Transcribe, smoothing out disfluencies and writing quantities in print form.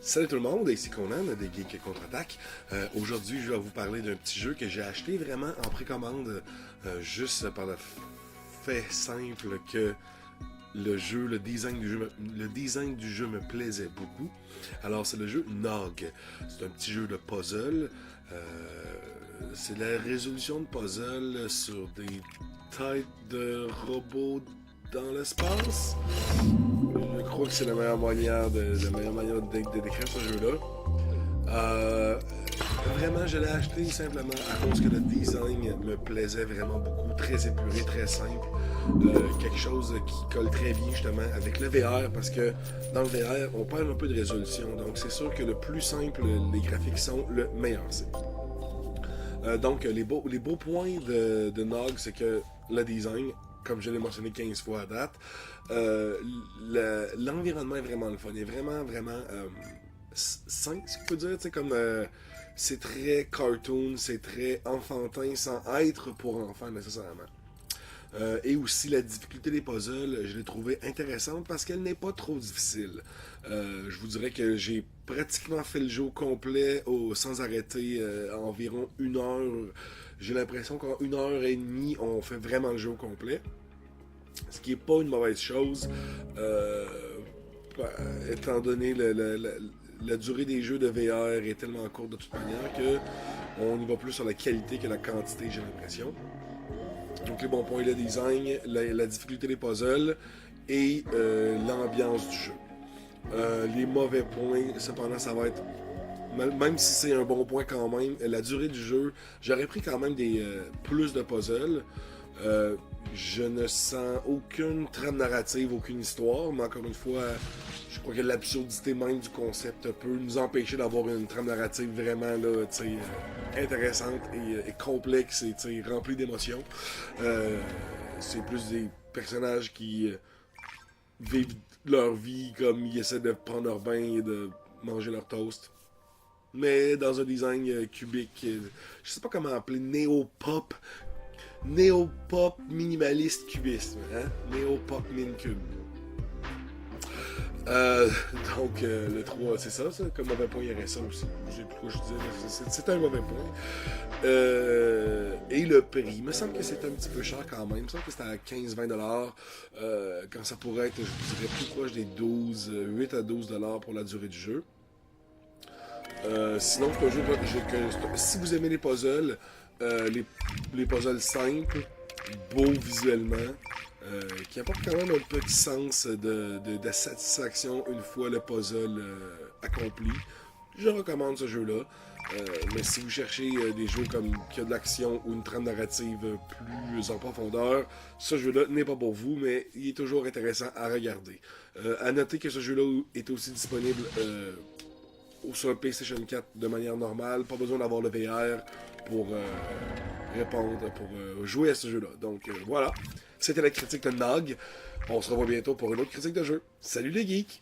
Salut tout le monde, ici Conan des Geeks Contre-Attaque. Aujourd'hui, je vais vous parler d'un petit jeu que j'ai acheté vraiment en précommande, juste par le fait simple que le design du jeu me plaisait beaucoup. Alors, c'est le jeu Nog. C'est un petit jeu de puzzle. C'est la résolution de puzzle sur des têtes de robots dans l'espace. Je crois que c'est la meilleure manière de décrire ce jeu-là. Vraiment, je l'ai acheté simplement à cause que le design me plaisait vraiment beaucoup, très épuré, très simple. Quelque chose qui colle très bien justement avec le VR, parce que dans le VR, on perd un peu de résolution. Donc c'est sûr que le plus simple les graphiques sont, le meilleur c'est. Donc les beaux points de Nog, c'est que le design, comme je l'ai mentionné 15 fois à date, l'environnement est vraiment le fun. Il est vraiment sain, si on peut dire. C'est très cartoon, c'est très enfantin, sans être pour enfants nécessairement. Et aussi la difficulté des puzzles, je l'ai trouvée intéressante parce qu'elle n'est pas trop difficile. Je vous dirais que j'ai pratiquement fait le jeu au complet sans arrêter environ 1 heure. J'ai l'impression qu'en 1 heure et demie, on fait vraiment le jeu au complet. Ce qui n'est pas une mauvaise chose, étant donné la durée des jeux de VR est tellement courte de toute manière que on y va plus sur la qualité que la quantité, j'ai l'impression. Donc les bons points, le design, la difficulté des puzzles et l'ambiance du jeu. Les mauvais points, cependant, ça va être, même si c'est un bon point quand même, la durée du jeu, j'aurais pris quand même plus de puzzles. Je ne sens aucune trame narrative, aucune histoire, mais encore une fois, je crois que l'absurdité même du concept peut nous empêcher d'avoir une trame narrative vraiment là, intéressante et complexe et remplie d'émotions. C'est plus des personnages qui vivent leur vie comme ils essaient de prendre leur bain et de manger leur toast. Mais dans un design cubique, je sais pas comment appeler, néo-pop minimaliste cubisme, hein? Néo-pop min-cube. Euh, le 3, c'est ça, comme mauvais point, il y aurait ça aussi. Je sais plus quoi je disais, c'est un mauvais point. Et le prix, il me semble que c'est un petit peu cher quand même. Il me semble que c'était à 15-20$, quand ça pourrait être, je vous dirais, plus proche des 8 à 12$ pour la durée du jeu. Sinon, c'est un jeu que si vous aimez les puzzles, les puzzles simples, beaux visuellement, qui apportent quand même un petit sens de satisfaction une fois le puzzle accompli. Je recommande ce jeu-là. Mais si vous cherchez des jeux qui ont de l'action ou une trame narrative plus en profondeur, ce jeu-là n'est pas pour vous, mais il est toujours intéressant à regarder. À noter que ce jeu-là est aussi disponible sur le PlayStation 4 de manière normale. Pas besoin d'avoir le VR pour jouer à ce jeu-là. Donc voilà, c'était la critique de Nog. On se revoit bientôt pour une autre critique de jeu. Salut les geeks!